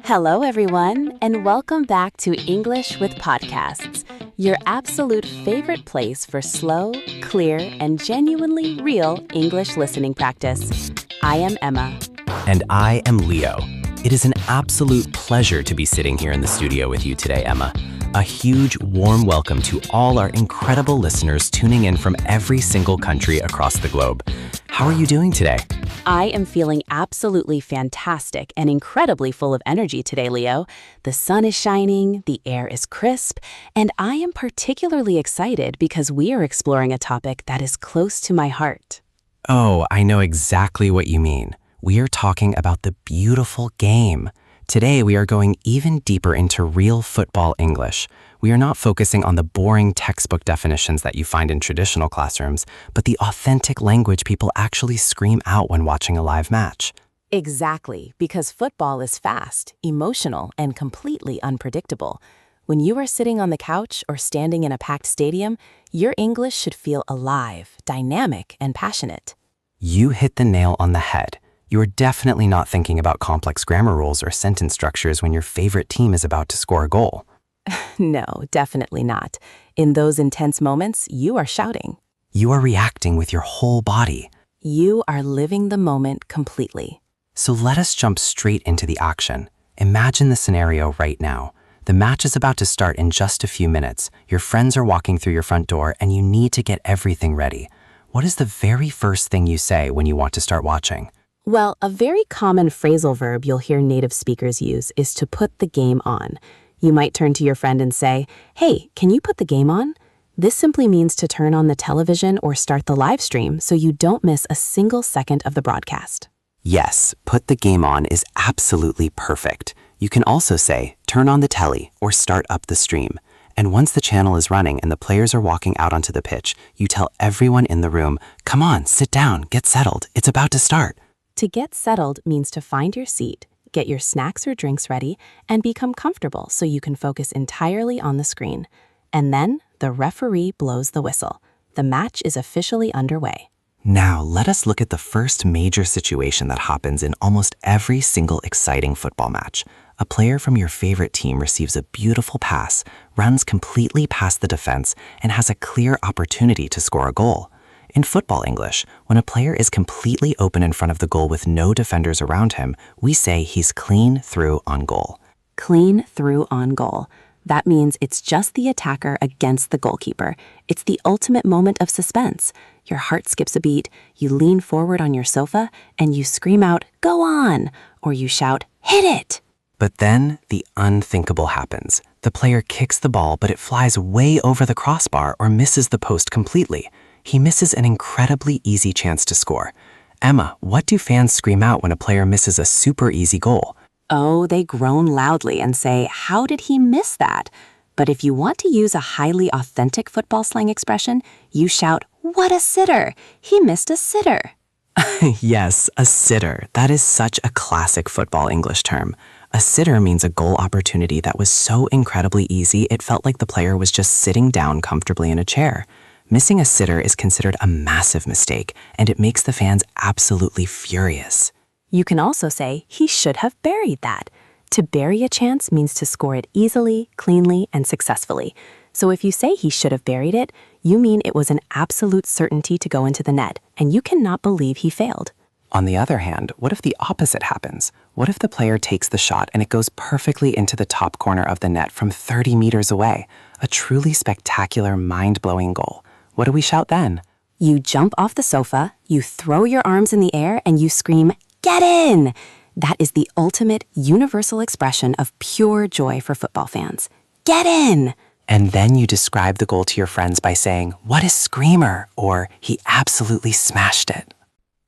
Hello, everyone, and welcome back to English with Podcasts, your absolute favorite place for slow, clear, and genuinely real English listening practice. I am Emma. And I am Leo. It is an absolute pleasure to be sitting here in the studio with you today, Emma. A huge, warm welcome to all our incredible listeners tuning in from every single country across the globe. How are you doing today? I am feeling absolutely fantastic and incredibly full of energy today, Leo. The sun is shining, the air is crisp, and I am particularly excited because we are exploring a topic that is close to my heart. Oh, I know exactly what you mean. We are talking about the beautiful game. Today, we are going even deeper into real football English. We are not focusing on the boring textbook definitions that you find in traditional classrooms, but the authentic language people actually scream out when watching a live match. Exactly, because football is fast, emotional, and completely unpredictable. When you are sitting on the couch or standing in a packed stadium, your English should feel alive, dynamic, and passionate. You hit the nail on the head. You are definitely not thinking about complex grammar rules or sentence structures when your favorite team is about to score a goal. No, definitely not. In those intense moments, you are shouting. You are reacting with your whole body. You are living the moment completely. So let us jump straight into the action. Imagine the scenario right now. The match is about to start in just a few minutes. Your friends are walking through your front door and you need to get everything ready. What is the very first thing you say when you want to start watching? Well, a very common phrasal verb you'll hear native speakers use is to put the game on. You might turn to your friend and say, "Hey, can you put the game on?" This simply means to turn on the television or start the live stream so you don't miss a single second of the broadcast. Yes, put the game on is absolutely perfect. You can also say, turn on the telly or start up the stream. And once the channel is running and the players are walking out onto the pitch, you tell everyone in the room, "Come on, sit down, get settled, it's about to start." To get settled means to find your seat, get your snacks or drinks ready, and become comfortable so you can focus entirely on the screen. And then the referee blows the whistle. The match is officially underway. Now, let us look at the first major situation that happens in almost every single exciting football match. A player from your favorite team receives a beautiful pass, runs completely past the defense, and has a clear opportunity to score a goal. In football English, when a player is completely open in front of the goal with no defenders around him, we say he's clean through on goal. Clean through on goal. That means it's just the attacker against the goalkeeper. It's the ultimate moment of suspense. Your heart skips a beat, you lean forward on your sofa, and you scream out, "Go on!" Or you shout, "Hit it!" But then the unthinkable happens. The player kicks the ball, but it flies way over the crossbar or misses the post completely. He misses an incredibly easy chance to score. Emma, what do fans scream out when a player misses a super easy goal? Oh, they groan loudly and say, "How did he miss that?" But if you want to use a highly authentic football slang expression, you shout, "What a sitter! He missed a sitter!" Yes, a sitter. That is such a classic football English term. A sitter means a goal opportunity that was so incredibly easy it felt like the player was just sitting down comfortably in a chair. Missing a sitter is considered a massive mistake, and it makes the fans absolutely furious. You can also say, "He should have buried that." To bury a chance means to score it easily, cleanly, and successfully. So if you say he should have buried it, you mean it was an absolute certainty to go into the net, and you cannot believe he failed. On the other hand, what if the opposite happens? What if the player takes the shot and it goes perfectly into the top corner of the net from 30 meters away? A truly spectacular, mind-blowing goal. What do we shout then? You jump off the sofa, you throw your arms in the air, and you scream, "Get in!" That is the ultimate universal expression of pure joy for football fans. Get in! And then you describe the goal to your friends by saying, "What a screamer!" or "He absolutely smashed it."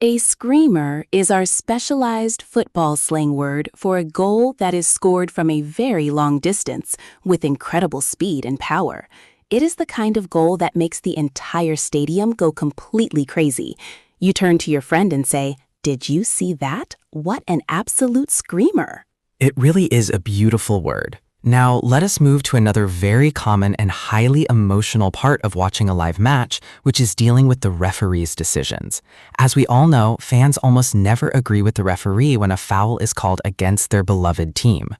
A screamer is our specialized football slang word for a goal that is scored from a very long distance with incredible speed and power. It is the kind of goal that makes the entire stadium go completely crazy. You turn to your friend and say, "Did you see that? What an absolute screamer!" It really is a beautiful word. Now, let us move to another very common and highly emotional part of watching a live match, which is dealing with the referee's decisions. As we all know, fans almost never agree with the referee when a foul is called against their beloved team.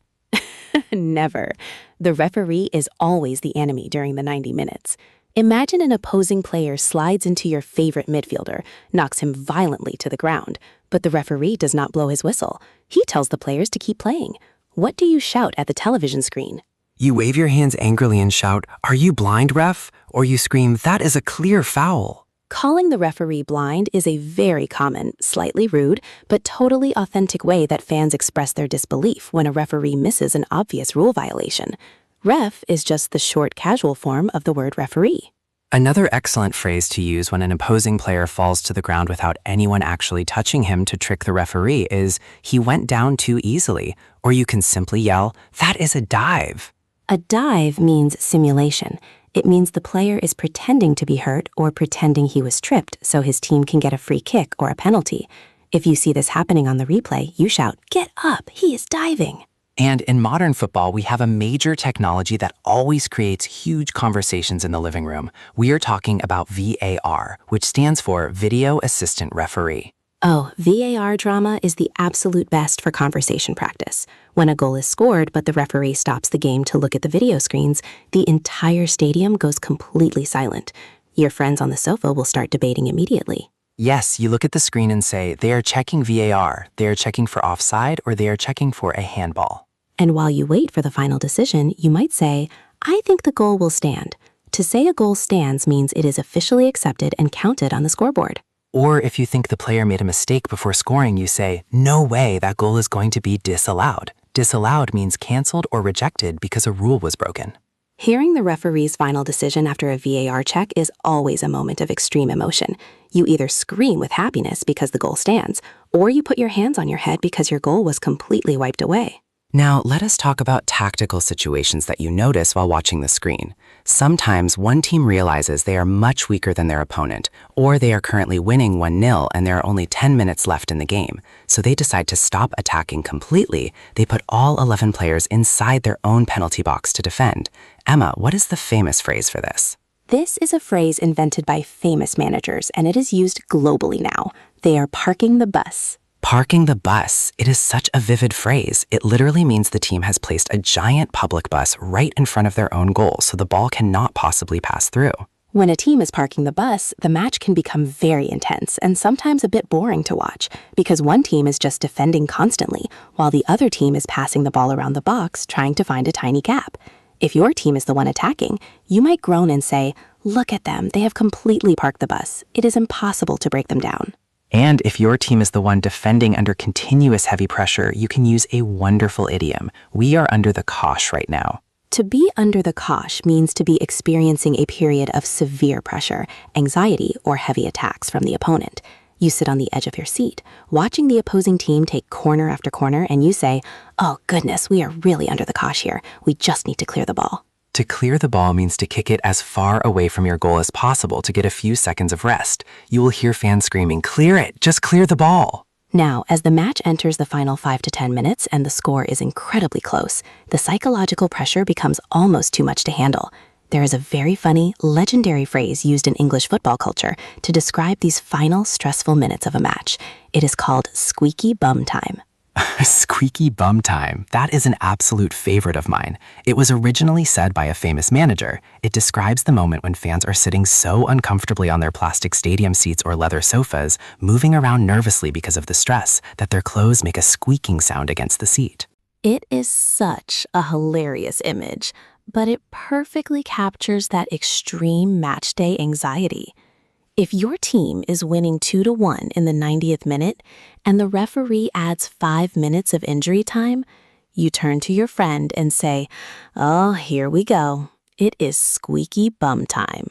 Never. The referee is always the enemy during the 90 minutes. Imagine an opposing player slides into your favorite midfielder, knocks him violently to the ground, but the referee does not blow his whistle. He tells the players to keep playing. What do you shout at the television screen? You wave your hands angrily and shout, "Are you blind, ref?" Or you scream, "That is a clear foul." Calling the referee blind is a very common, slightly rude, but totally authentic way that fans express their disbelief when a referee misses an obvious rule violation. Ref is just the short, casual form of the word referee. Another excellent phrase to use when an opposing player falls to the ground without anyone actually touching him to trick the referee is, "He went down too easily," or you can simply yell, "That is a dive." A dive means simulation. It means the player is pretending to be hurt or pretending he was tripped so his team can get a free kick or a penalty. If you see this happening on the replay, you shout, "Get up, he is diving." And in modern football, we have a major technology that always creates huge conversations in the living room. We are talking about VAR, which stands for Video Assistant Referee. Oh, VAR drama is the absolute best for conversation practice. When a goal is scored but the referee stops the game to look at the video screens, the entire stadium goes completely silent. Your friends on the sofa will start debating immediately. Yes, you look at the screen and say, they are checking VAR, they are checking for offside, or they are checking for a handball. And while you wait for the final decision, you might say, "I think the goal will stand." To say a goal stands means it is officially accepted and counted on the scoreboard. Or if you think the player made a mistake before scoring, you say, "No way, that goal is going to be disallowed." Disallowed means canceled or rejected because a rule was broken. Hearing the referee's final decision after a VAR check is always a moment of extreme emotion. You either scream with happiness because the goal stands, or you put your hands on your head because your goal was completely wiped away. Now, let us talk about tactical situations that you notice while watching the screen. Sometimes one team realizes they are much weaker than their opponent, or they are currently winning 1-0 and there are only 10 minutes left in the game. So they decide to stop attacking completely. They put all 11 players inside their own penalty box to defend. Emma, what is the famous phrase for this? This is a phrase invented by famous managers, and it is used globally now. They are parking the bus. Parking the bus. It is such a vivid phrase. It literally means the team has placed a giant public bus right in front of their own goal, so the ball cannot possibly pass through. When a team is parking the bus, the match can become very intense and sometimes a bit boring to watch because one team is just defending constantly while the other team is passing the ball around the box trying to find a tiny gap. If your team is the one attacking, you might groan and say, "Look at them, they have completely parked the bus. It is impossible to break them down." And if your team is the one defending under continuous heavy pressure, you can use a wonderful idiom. We are under the cosh right now. To be under the cosh means to be experiencing a period of severe pressure, anxiety, or heavy attacks from the opponent. You sit on the edge of your seat, watching the opposing team take corner after corner, and you say, "Oh goodness, we are really under the cosh here. We just need to clear the ball." To clear the ball means to kick it as far away from your goal as possible to get a few seconds of rest. You will hear fans screaming, "Clear it! Just clear the ball!" Now, as the match enters the final 5 to 10 minutes and the score is incredibly close, the psychological pressure becomes almost too much to handle. There is a very funny, legendary phrase used in English football culture to describe these final stressful minutes of a match. It is called squeaky bum time. Squeaky bum time. That is an absolute favorite of mine. It was originally said by a famous manager. It describes the moment when fans are sitting so uncomfortably on their plastic stadium seats or leather sofas, moving around nervously because of the stress, that their clothes make a squeaking sound against the seat. It is such a hilarious image, but it perfectly captures that extreme matchday anxiety. If your team is winning 2-1 in the 90th minute and the referee adds 5 minutes of injury time, you turn to your friend and say, "Oh, here we go. It is squeaky bum time."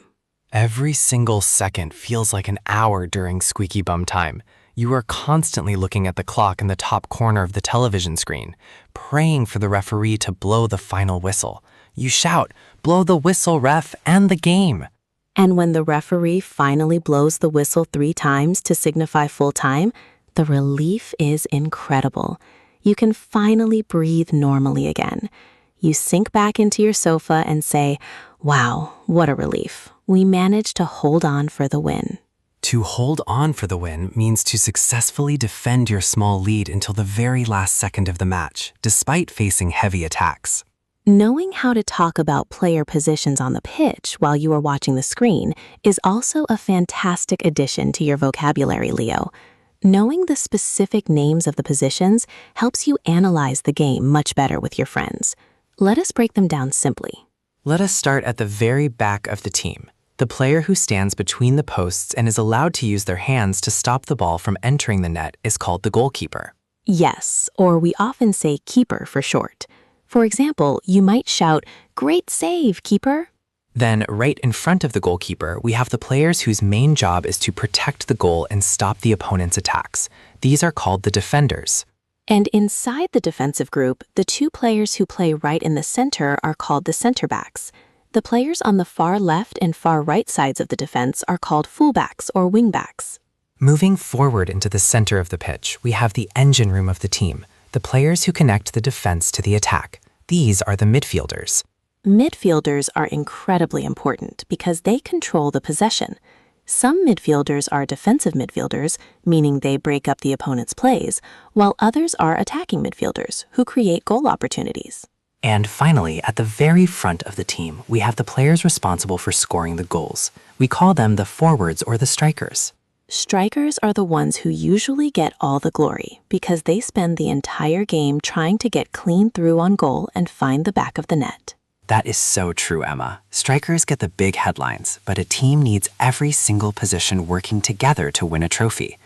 Every single second feels like an hour during squeaky bum time. You are constantly looking at the clock in the top corner of the television screen, praying for the referee to blow the final whistle. You shout, "Blow the whistle, ref, and the game." And when the referee finally blows the whistle 3 times to signify full time, the relief is incredible. You can finally breathe normally again. You sink back into your sofa and say, "Wow, what a relief. We managed to hold on for the win." To hold on for the win means to successfully defend your small lead until the very last second of the match, despite facing heavy attacks. Knowing how to talk about player positions on the pitch while you are watching the screen is also a fantastic addition to your vocabulary, Leo. Knowing the specific names of the positions helps you analyze the game much better with your friends. Let us break them down simply. Let us start at the very back of the team. The player who stands between the posts and is allowed to use their hands to stop the ball from entering the net is called the goalkeeper. Yes, or we often say keeper for short. For example, you might shout, "Great save, keeper!" Then, right in front of the goalkeeper, we have the players whose main job is to protect the goal and stop the opponent's attacks. These are called the defenders. And inside the defensive group, the two players who play right in the center are called the center backs. The players on the far left and far right sides of the defense are called fullbacks or wingbacks. Moving forward into the center of the pitch, we have the engine room of the team, the players who connect the defense to the attack. These are the midfielders. Midfielders are incredibly important because they control the possession. Some midfielders are defensive midfielders, meaning they break up the opponent's plays, while others are attacking midfielders, who create goal opportunities. And finally, at the very front of the team, we have the players responsible for scoring the goals. We call them the forwards or the strikers. Strikers are the ones who usually get all the glory because they spend the entire game trying to get clean through on goal and find the back of the net. That is so true, Emma. Strikers get the big headlines, but a team needs every single position working together to win a trophy.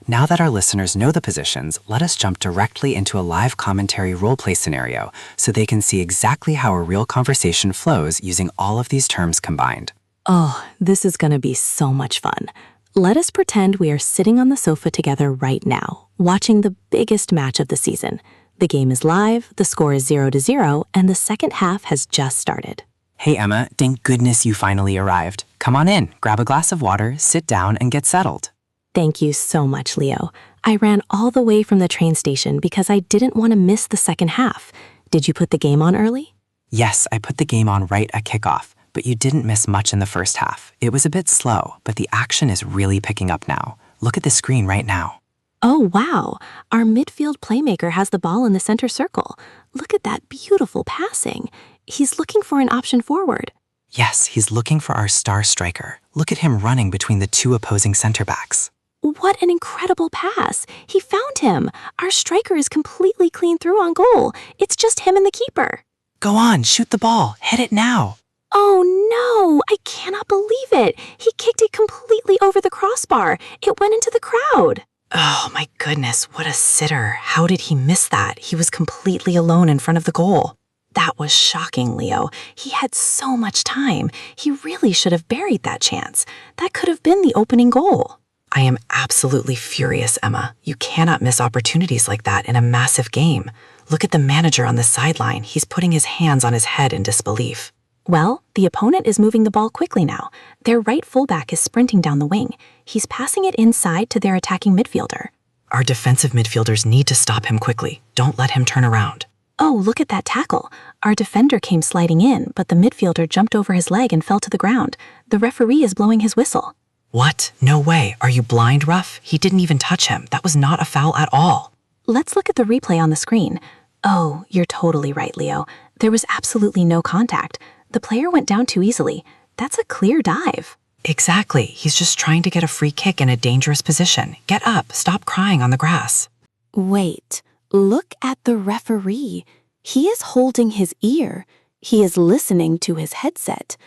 Now that our listeners know the positions, let us jump directly into a live commentary roleplay scenario so they can see exactly how a real conversation flows using all of these terms combined. Oh, this is going to be so much fun. Let us pretend we are sitting on the sofa together right now, watching the biggest match of the season. The game is live, the score is 0-0, and the second half has just started. Hey, Emma, thank goodness you finally arrived. Come on in, grab a glass of water, sit down, and get settled. Thank you so much, Leo. I ran all the way from the train station because I didn't want to miss the second half. Did you put the game on early? Yes, I put the game on right at kickoff, but you didn't miss much in the first half. It was a bit slow, but the action is really picking up now. Look at the screen right now. Oh, wow. Our midfield playmaker has the ball in the center circle. Look at that beautiful passing. He's looking for an option forward. Yes, he's looking for our star striker. Look at him running between the two opposing center backs. What an incredible pass. He found him. Our striker is completely clean through on goal. It's just him and the keeper. Go on, shoot the ball. Hit it now. Oh no, I cannot believe it. He kicked it completely over the crossbar. It went into the crowd. Oh my goodness, what a sitter. How did he miss that? He was completely alone in front of the goal. That was shocking, Leo. He had so much time. He really should have buried that chance. That could have been the opening goal. I am absolutely furious, Emma. You cannot miss opportunities like that in a massive game. Look at the manager on the sideline. He's putting his hands on his head in disbelief. Well, the opponent is moving the ball quickly now. Their right fullback is sprinting down the wing. He's passing it inside to their attacking midfielder. Our defensive midfielders need to stop him quickly. Don't let him turn around. Oh, look at that tackle. Our defender came sliding in, but the midfielder jumped over his leg and fell to the ground. The referee is blowing his whistle. What? No way. Are you blind, Ruff? He didn't even touch him. That was not a foul at all. Let's look at the replay on the screen. Oh, you're totally right, Leo. There was absolutely no contact. The player went down too easily. That's a clear dive. Exactly. He's just trying to get a free kick in a dangerous position. Get up. Stop crying on the grass. Wait, look at the referee. He is holding his ear. He is listening to his headset.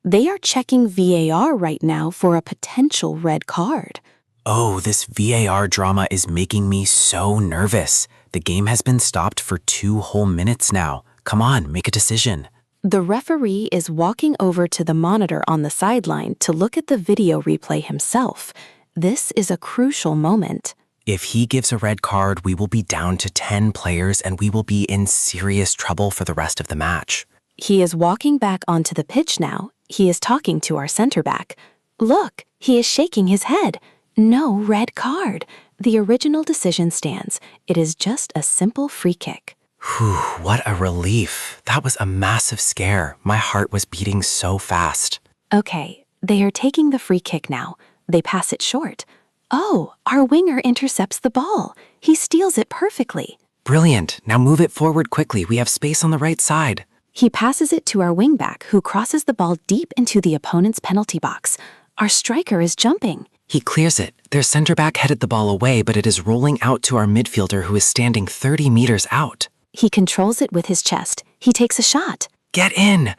They are checking VAR right now for a potential red card. Oh, this VAR drama is making me so nervous. The game has been stopped for 2 whole minutes now. Come on, make a decision. The referee is walking over to the monitor on the sideline to look at the video replay himself. This is a crucial moment. If he gives a red card, we will be down to 10 players and we will be in serious trouble for the rest of the match. He is walking back onto the pitch now. He is talking to our center back. Look, he is shaking his head. No red card. The original decision stands. It is just a simple free kick. Whew, what a relief. That was a massive scare. My heart was beating so fast. Okay, they are taking the free kick now. They pass it short. Oh, our winger intercepts the ball. He steals it perfectly. Brilliant. Now move it forward quickly. We have space on the right side. He passes it to our wingback, who crosses the ball deep into the opponent's penalty box. Our striker is jumping. He clears it. Their center back headed the ball away, but it is rolling out to our midfielder who is standing 30 meters out. He controls it with his chest. He takes a shot. Get in!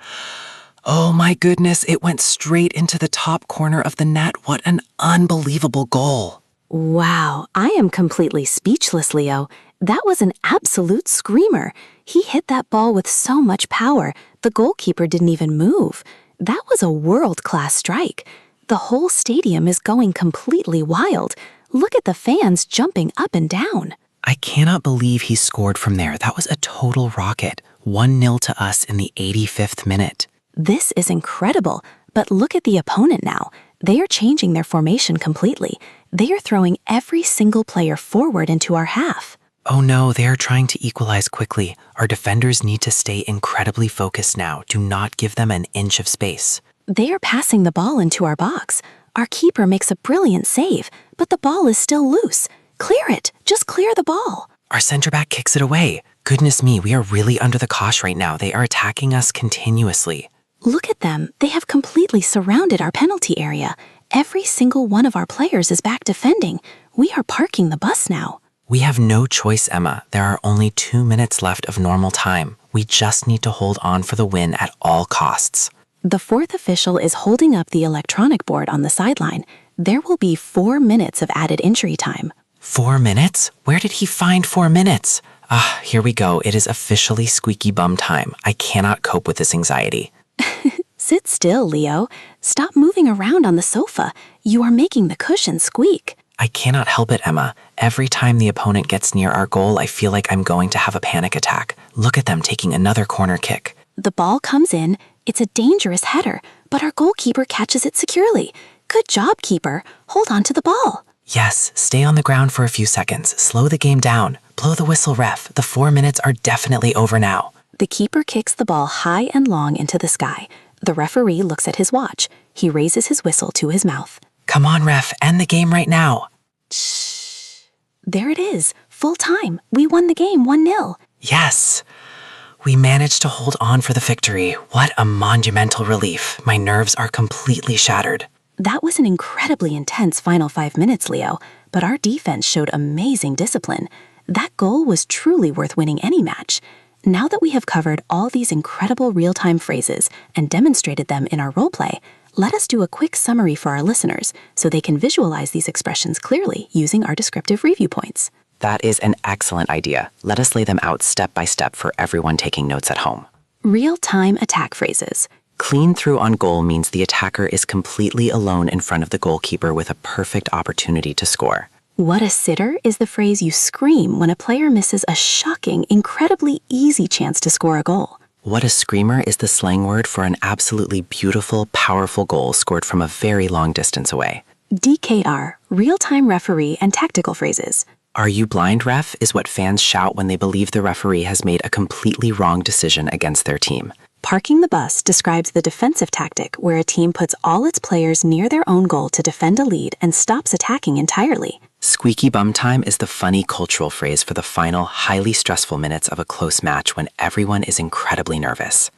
Oh my goodness, it went straight into the top corner of the net. What an unbelievable goal. Wow, I am completely speechless, Leo. That was an absolute screamer. He hit that ball with so much power, the goalkeeper didn't even move. That was a world-class strike. The whole stadium is going completely wild. Look at the fans jumping up and down. I cannot believe he scored from there. That was a total rocket. 1-0 to us in the 85th minute. This is incredible, but look at the opponent now. They are changing their formation completely. They are throwing every single player forward into our half. Oh no, they are trying to equalize quickly. Our defenders need to stay incredibly focused now. Do not give them an inch of space. They are passing the ball into our box. Our keeper makes a brilliant save, but the ball is still loose. Clear it. Just clear the ball. Our center back kicks it away. Goodness me, we are really under the cosh right now. They are attacking us continuously. Look at them. They have completely surrounded our penalty area. Every single one of our players is back defending. We are parking the bus now. We have no choice, Emma. There are only 2 minutes left of normal time. We just need to hold on for the win at all costs. The fourth official is holding up the electronic board on the sideline. There will be 4 minutes of added injury time. 4 minutes? Where did he find 4 minutes? Here we go. It is officially squeaky bum time. I cannot cope with this anxiety. Sit still, Leo. Stop moving around on the sofa. You are making the cushion squeak. I cannot help it, Emma. Every time the opponent gets near our goal, I feel like I'm going to have a panic attack. Look at them taking another corner kick. The ball comes in. It's a dangerous header, but our goalkeeper catches it securely. Good job, keeper. Hold on to the ball. Yes, stay on the ground for a few seconds. Slow the game down. Blow the whistle, ref. The 4 minutes are definitely over now. The keeper kicks the ball high and long into the sky. The referee looks at his watch. He raises his whistle to his mouth. Come on, ref. End the game right now. Shh. There it is. Full time. We won the game 1-0. Yes. We managed to hold on for the victory. What a monumental relief. My nerves are completely shattered. That was an incredibly intense final 5 minutes, Leo, but our defense showed amazing discipline. That goal was truly worth winning any match. Now that we have covered all these incredible real-time phrases and demonstrated them in our roleplay, let us do a quick summary for our listeners so they can visualize these expressions clearly using our descriptive review points. That is an excellent idea. Let us lay them out step by step for everyone taking notes at home. Real-time attack phrases. Clean through on goal means the attacker is completely alone in front of the goalkeeper with a perfect opportunity to score. What a sitter is the phrase you scream when a player misses a shocking, incredibly easy chance to score a goal. What a screamer is the slang word for an absolutely beautiful, powerful goal scored from a very long distance away. DKR, real-time referee and tactical phrases. Are you blind, ref? Is what fans shout when they believe the referee has made a completely wrong decision against their team. Parking the bus describes the defensive tactic where a team puts all its players near their own goal to defend a lead and stops attacking entirely. Squeaky bum time is the funny cultural phrase for the final, highly stressful minutes of a close match when everyone is incredibly nervous.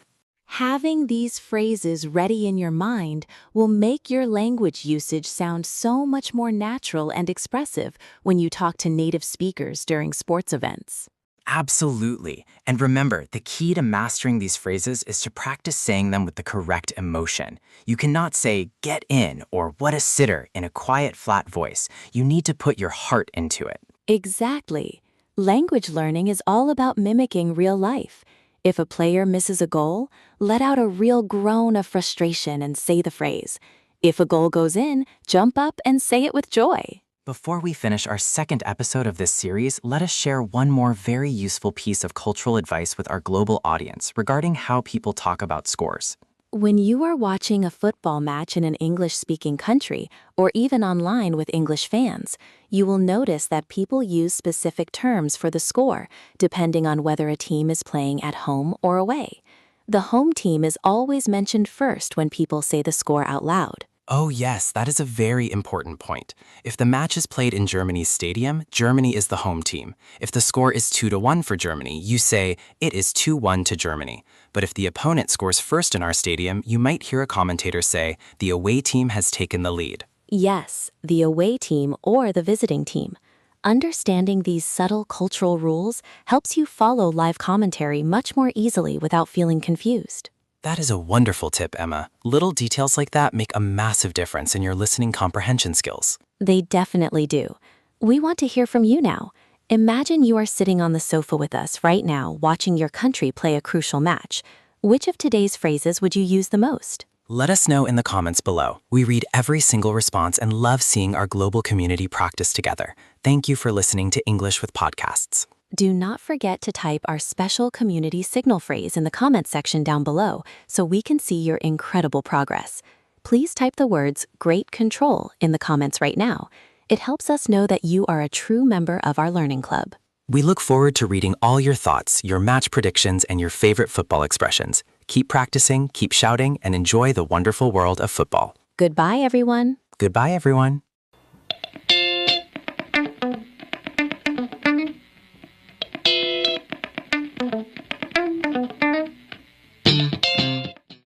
Having these phrases ready in your mind will make your language usage sound so much more natural and expressive when you talk to native speakers during sports events. Absolutely. And remember, the key to mastering these phrases is to practice saying them with the correct emotion. You cannot say, "get in," or "what a sitter" in a quiet, flat voice. You need to put your heart into it. Exactly. Language learning is all about mimicking real life. If a player misses a goal, let out a real groan of frustration and say the phrase. If a goal goes in, jump up and say it with joy. Before we finish our second episode of this series, let us share one more very useful piece of cultural advice with our global audience regarding how people talk about scores. When you are watching a football match in an English-speaking country, or even online with English fans, you will notice that people use specific terms for the score, depending on whether a team is playing at home or away. The home team is always mentioned first when people say the score out loud. Oh, yes, that is a very important point. If the match is played in Germany's stadium, Germany is the home team. If the score is 2-1 for Germany, you say, it is 2-1 to Germany. But if the opponent scores first in our stadium, you might hear a commentator say, the away team has taken the lead. Yes, the away team or the visiting team. Understanding these subtle cultural rules helps you follow live commentary much more easily without feeling confused. That is a wonderful tip, Emma. Little details like that make a massive difference in your listening comprehension skills. They definitely do. We want to hear from you now. Imagine you are sitting on the sofa with us right now watching your country play a crucial match. Which of today's phrases would you use the most? Let us know in the comments below. We read every single response and love seeing our global community practice together. Thank you for listening to English with Podcasts. Do not forget to type our special community signal phrase in the comments section down below so we can see your incredible progress. Please type the words "Great Control" in the comments right now. It helps us know that you are a true member of our learning club. We look forward to reading all your thoughts, your match predictions, and your favorite football expressions. Keep practicing, keep shouting, and enjoy the wonderful world of football. Goodbye, everyone. Goodbye, everyone.